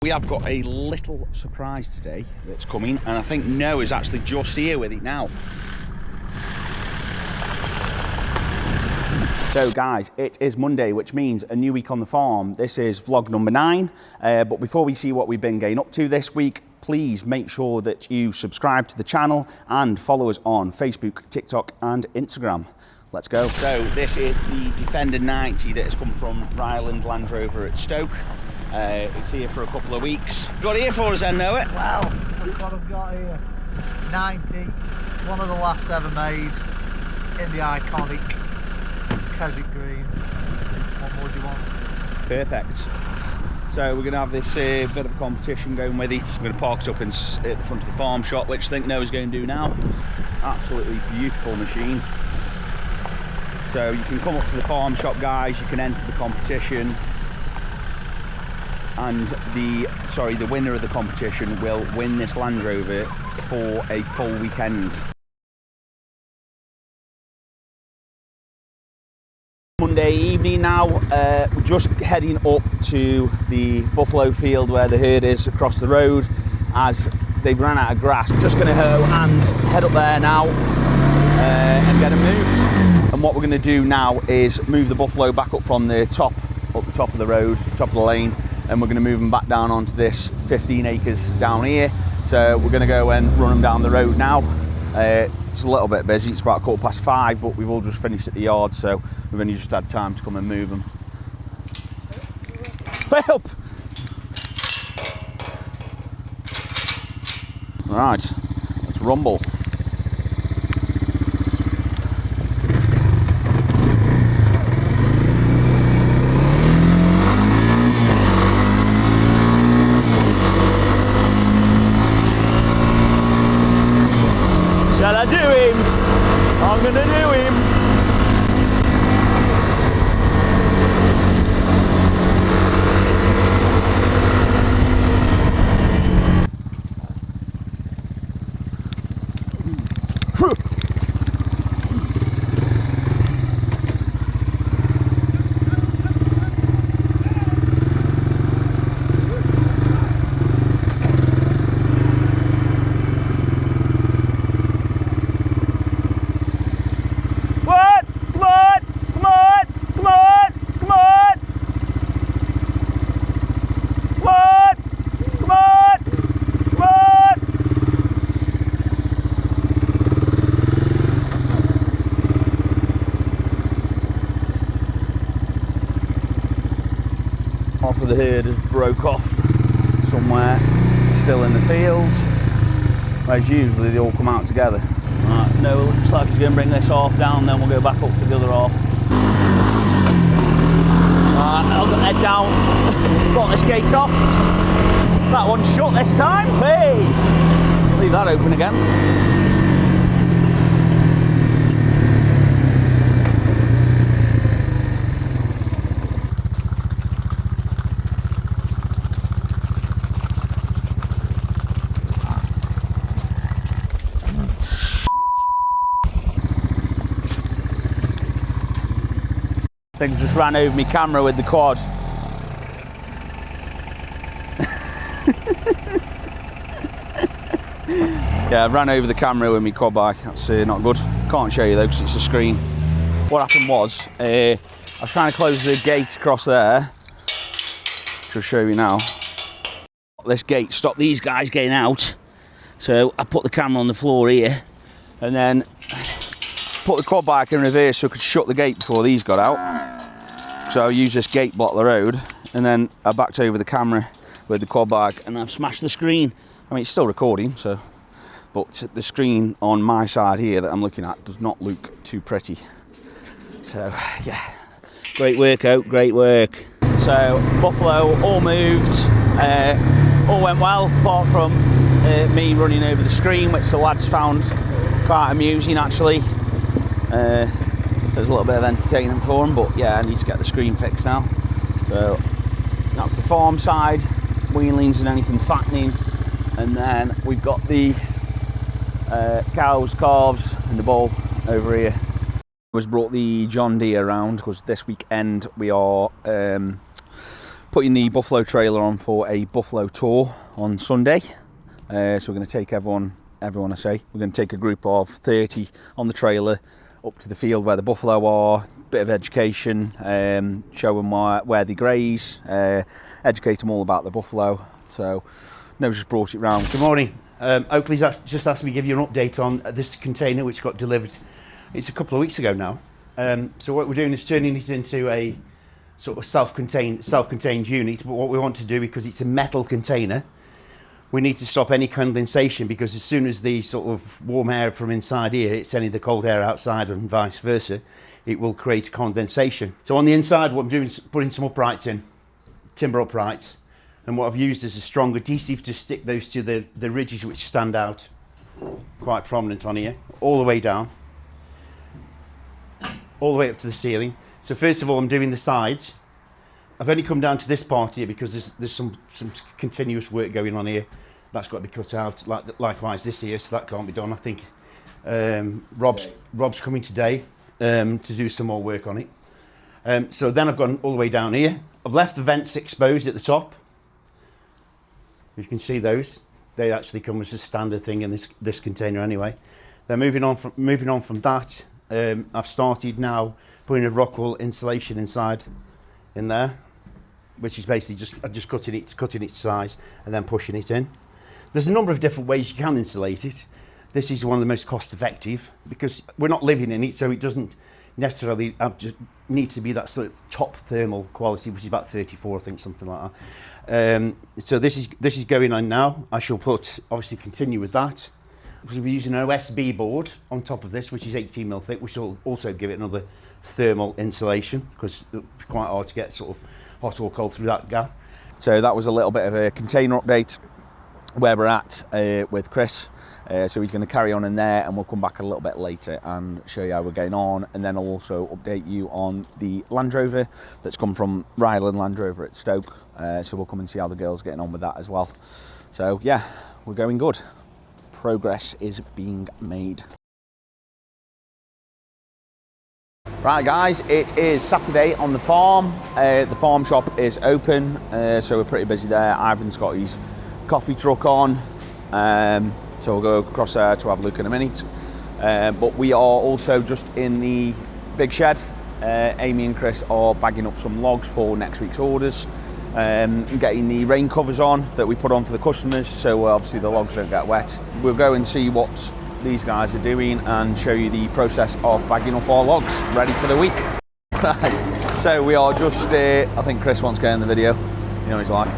We have got a little surprise today that's coming, and I think Noah's actually just here with it now. So guys, it is Monday, which means a new week on the farm. This is vlog number 9, but before we see what we've been getting up to this week, please make sure that you subscribe to the channel and follow us on Facebook, TikTok and Instagram. Let's go. So this is the Defender 90 that has come from Hue Land Rover at Stoke. It's here for a couple of weeks. Got here for us then, Noah? Well, look what I've got here. 90, one of the last ever made in the iconic Keswick green. What more do you want? Perfect. So we're going to have this bit of a competition going with it. We're going to park it up at the front of the farm shop, which I think Noah's going to do now. Absolutely beautiful machine. So you can come up to the farm shop, guys, you can enter the competition. And the winner of the competition will win this Land Rover for a full weekend. Monday evening now, we're just heading up to the buffalo field where the herd is across the road as they've ran out of grass. Just going to hoe and head up there now and get them moved. And what we're going to do now is move the buffalo back up from the top of the road, top of the lane, and we're going to move them back down onto this 15 acres down here. So we're going to go and run them down the road now. It's a little bit busy, it's about 5:15, but we've all just finished at the yard, so we've only just had time to come and move them. Help! Right, let's rumble. Shall I do him? I'm gonna do him. Half of the herd has broke off somewhere, still in the field, whereas usually they all come out together. Right, no, looks like he's going to bring this half down, then we'll go back up to the other half. Right, I'll head down, got this gate off. That one's shut this time, hey! Leave that open again. I think I just ran over my camera with the quad. Yeah, I ran over the camera with my quad bike. That's not good. Can't show you though because it's a screen. What happened was, I was trying to close the gate across there. Which I'll show you now. This gate stopped these guys getting out. So I put the camera on the floor here and then put the quad bike in reverse so I could shut the gate before these got out. So I used this gate block the road and then I backed over the camera with the quad bike and I've smashed the screen. I mean, it's still recording, so, but the screen on my side here that I'm looking at does not look too pretty. So yeah, great work out, great work. So buffalo all moved, all went well apart from me running over the screen, which the lads found quite amusing actually. So there's a little bit of entertainment for them, but yeah, I need to get the screen fixed now. So that's the farm side, weanlings and anything fattening, and then we've got the cows, calves and the bull over here. Was brought the John Deere around because this weekend we are putting the Buffalo trailer on for a Buffalo tour on Sunday. So we're going to take everyone I say. We're going to take a group of 30 on the trailer up to the field where the buffalo are, bit of education, show them where they graze, educate them all about the buffalo. So No's just brought it round. Good morning. Oakley's just asked me to give you an update on this container which got delivered. It's a couple of weeks ago now. So what we're doing is turning it into a sort of self-contained unit. But what we want to do, because it's a metal container, we need to stop any condensation, because as soon as the sort of warm air from inside here it's sending the cold air outside and vice versa, it will create condensation. So on the inside, what I'm doing is putting some uprights in, timber uprights, and what I've used is a strong adhesive to stick those to the ridges which stand out quite prominent on here, all the way down, all the way up to the ceiling. So first of all, I'm doing the sides. I've only come down to this part here because there's some continuous work going on here. That's got to be cut out. Likewise this here, so that can't be done. I think Rob's coming today to do some more work on it. So then I've gone all the way down here. I've left the vents exposed at the top. You can see those. They actually come as a standard thing in this container anyway. Then moving on from that, I've started now putting a rock wool insulation inside in there, which is basically just cutting its size and then pushing it in. There's a number of different ways you can insulate it. This is one of the most cost effective because we're not living in it, so it doesn't necessarily need to be that sort of top thermal quality, which is about 34, I think, something like that. So this is going on now. I shall obviously continue with that. We're using an OSB board on top of this, which is 18mm thick, which will also give it another thermal insulation, because it's quite hard to get sort of hot or cold through that gap. So that was a little bit of a container update where we're at with Chris. So he's going to carry on in there, and we'll come back a little bit later and show you how we're getting on, and then I'll also update you on the Land Rover that's come from Ryland Land Rover at Stoke. So we'll come and see how the girls are getting on with that as well. So yeah, we're going good. Progress is being made. Right guys, it is Saturday on the farm. The farm shop is open, so we're pretty busy there. Ivan's got his coffee truck on, so we'll go across there to have a look in a minute. But we are also just in the big shed. Amy and Chris are bagging up some logs for next week's orders, getting the rain covers on that we put on for the customers, so obviously the logs don't get wet. We'll go and see what these guys are doing and show you the process of bagging up our logs ready for the week. Right, so we are just I think Chris wants to get in the video, you know what he's like.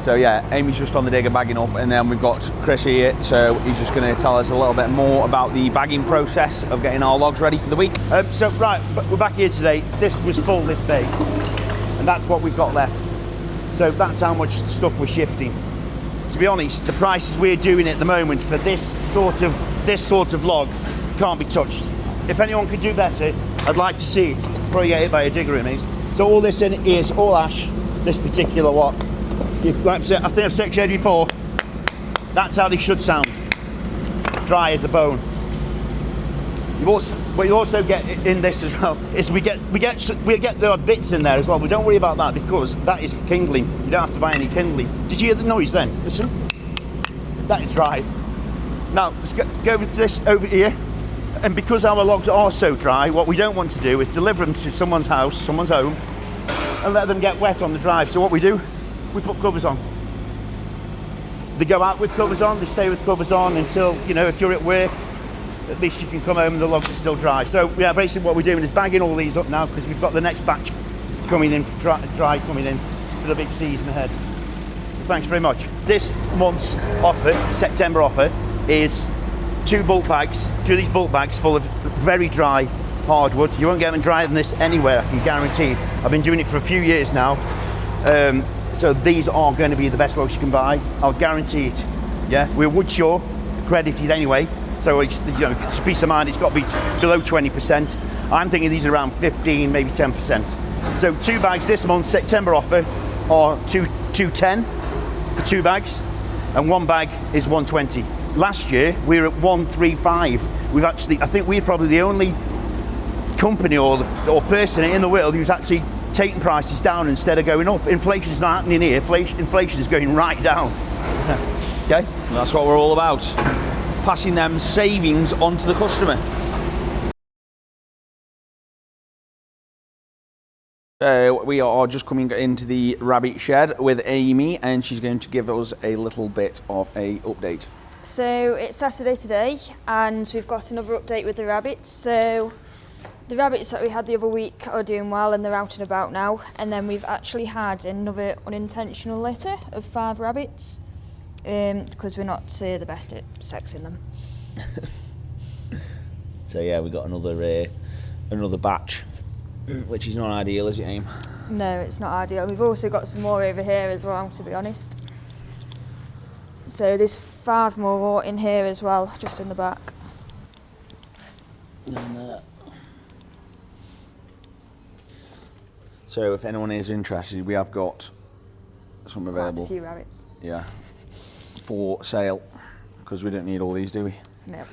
So yeah, Amy's just on the digger bagging up, and then we've got Chris here, so he's just going to tell us a little bit more about the bagging process of getting our logs ready for the week. So right, we're back here today. This was full this big, and that's what we've got left. So that's how much stuff we're shifting. To be honest, the prices we're doing at the moment for this sort of log can't be touched. If anyone could do better, I'd like to see it. Probably get hit by a digger in these. So all this in is all ash, this particular lot. Like I think I've said before, that's how they should sound. Dry as a bone. What you also get in this as well is we get the bits in there as well. We don't worry about that because that is for kindling. You don't have to buy any kindling. Did you hear the noise then? Listen. That is dry. Now let's go over to this over here. And because our logs are so dry, what we don't want to do is deliver them to someone's house, someone's home, and let them get wet on the drive. So what we do, we put covers on. They go out with covers on, they stay with covers on until, you know, if you're at work, at least you can come home and the logs are still dry. So yeah, basically what we're doing is bagging all these up now because we've got the next batch coming in, dry coming in for the big season ahead. So thanks very much. This month's offer, September offer, is two of these bulk bags full of very dry hardwood. You won't get them drier than this anywhere, I can guarantee. I've been doing it for a few years now. So these are going to be the best logs you can buy. I'll guarantee it. Yeah, we're Woodshaw credited anyway. So it's, you know, it's a peace of mind. It's got to be below 20%. I'm thinking these are around 15, maybe 10%. So 2 bags this month, September offer, are 210 for 2 bags, and 1 bag is 120. Last year we were at 135. I think we're probably the only company or person in the world who's actually taking prices down instead of going up. Inflation's not happening here. Inflation is going right down. Okay? And that's what we're all about. Passing them savings on to the customer. We are just coming into the rabbit shed with Amy, and she's going to give us a little bit of a update. So it's Saturday today, and we've got another update with the rabbits. So the rabbits that we had the other week are doing well, and they're out and about now. And then we've actually had another unintentional litter of 5 rabbits, because we're not the best at sexing them. So yeah, we got another batch, which is not ideal, is it, Aim? No, it's not ideal. We've also got some more over here as well, to be honest. So there's 5 more in here as well, just in the back. And, so if anyone is interested, we have got some available. Quite a few rabbits. Yeah, for sale, because we don't need all these, do we? No.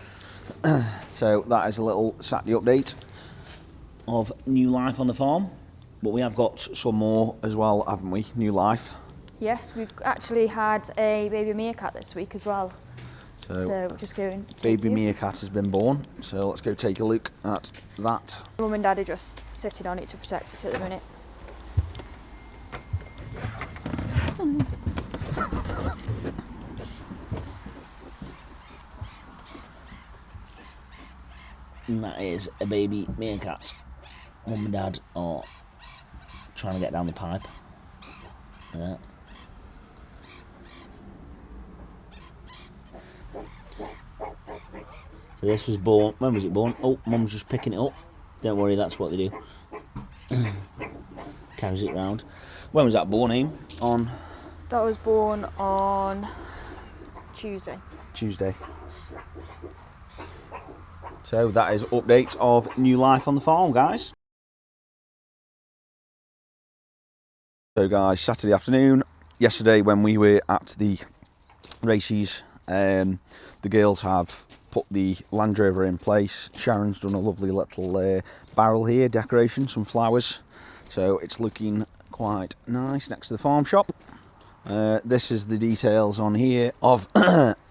So that is a little Saturday update of new life on the farm, but we have got some more as well, haven't we? New life. Yes, we've actually had a baby meerkat this week as well. So just going to baby meerkat has been born, so let's go take a look at that. Mum and Dad are just sitting on it to protect it at the minute. And that is a baby meerkat. Mum and Dad are trying to get down the pipe. Yeah. So this was born, when was it born? Oh, Mum's just picking it up. Don't worry, that's what they do. Carries it round. When was that born, Aim? On? That was born on Tuesday. Tuesday. So that is updates of new life on the farm, guys. So guys, Saturday afternoon, yesterday when we were at the races, the girls have put the Land Rover in place. Sharon's done a lovely little barrel here, decoration, some flowers. So it's looking quite nice next to the farm shop. This is the details on here of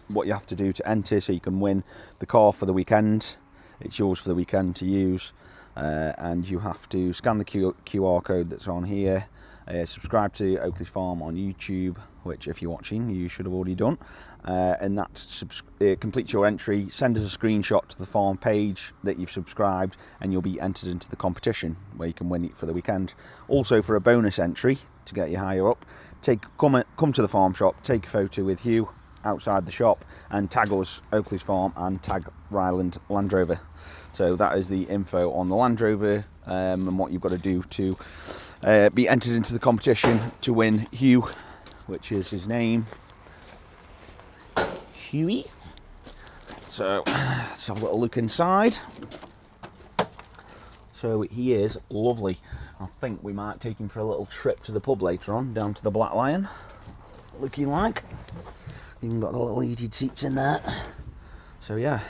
what you have to do to enter so you can win the car for the weekend. It's yours for the weekend to use, and you have to scan the QR code that's on here, subscribe to Oakley's Farm on YouTube, which if you're watching you should have already done, and that completes your entry. Send us a screenshot to the farm page that you've subscribed, and you'll be entered into the competition where you can win it for the weekend. Also, for a bonus entry to get you higher up, come to the farm shop, take a photo with Hugh outside the shop and tag us, Oakley's Farm, and tag Ryland Land Rover. So that is the info on the Land Rover, and what you've got to do to be entered into the competition to win Hugh, which is his name, Huey. So let's have a little look inside. So he is lovely. I think we might take him for a little trip to the pub later on, down to the Black Lion, looking like. Even got the little heated seats in there. So yeah,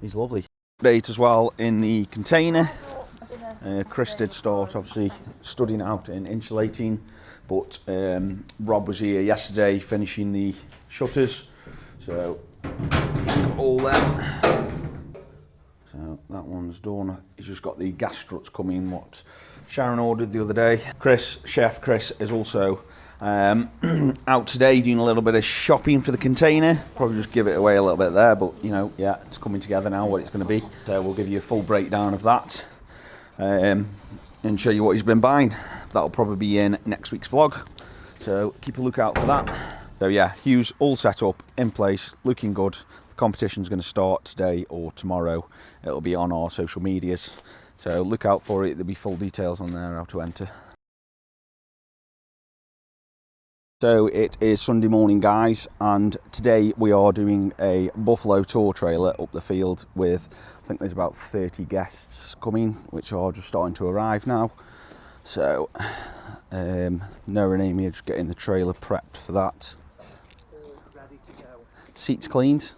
he's lovely. Update as well in the container. Chris did start obviously studying out in insulating, but Rob was here yesterday finishing the shutters. So all that. So that one's done. He's just got the gas struts coming, what Sharon ordered the other day. Chef Chris is also out today doing a little bit of shopping for the container. Probably just give it away a little bit there, but you know, yeah, it's coming together now what it's going to be. So we'll give you a full breakdown of that and show you what he's been buying. That'll probably be in next week's vlog, so keep a lookout for that. So yeah, Hugh's all set up, in place, looking good. The competition's going to start today or tomorrow. It'll be on our social medias, so look out for it. There'll be full details on there how to enter. So it is Sunday morning, guys, and today we are doing a buffalo tour trailer up the field with, I think there's about 30 guests coming, which are just starting to arrive now. So Noah and Amy are just getting the trailer prepped for that. All ready to go. Seats cleaned,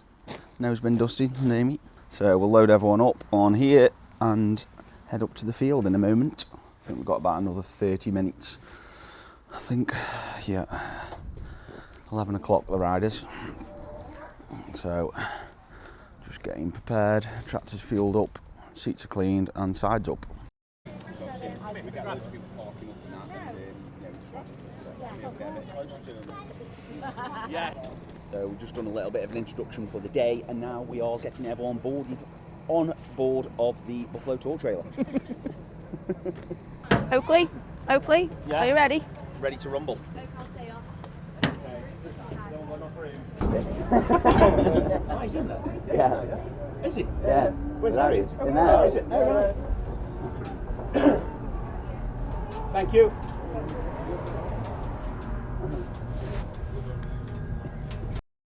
Noah's been dusted, and Amy. So we'll load everyone up on here and head up to the field in a moment. think we've got about another 30 minutes. I think, yeah, 11 o'clock the ride is. So, just getting prepared, tractor's fueled up, seats are cleaned and sides up. Yeah. So we've just done a little bit of an introduction for the day, and now we are getting everyone on board of the Buffalo Tour trailer. Oakley, Yeah. Are you ready? Ready to rumble. Oh, he's in there? Yeah. Is he? Yeah. Where's there he? he is. In there. Oh, is it? Oh, right. Thank you.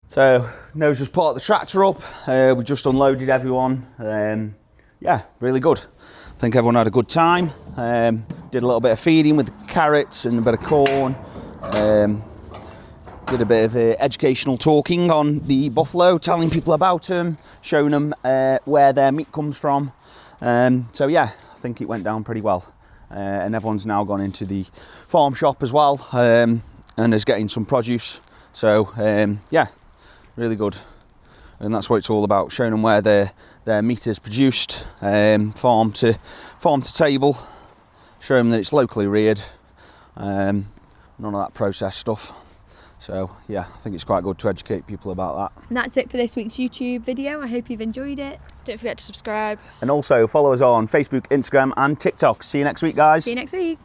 So, No's just parked the tractor up. We just unloaded everyone. Yeah, really good. I think everyone had a good time. Did a little bit of feeding with the carrots and a bit of corn. Did a bit of educational talking on the buffalo, telling people about them, showing them where their meat comes from. So yeah, I think it went down pretty well. And everyone's now gone into the farm shop as well, and is getting some produce. So yeah, really good. And that's what it's all about, showing them where their meat is produced, farm to table, showing them that it's locally reared, none of that processed stuff. So yeah, I think it's quite good to educate people about that. And that's it for this week's YouTube video. I hope you've enjoyed it. Don't forget to subscribe. And also follow us on Facebook, Instagram and TikTok. See you next week, guys. See you next week.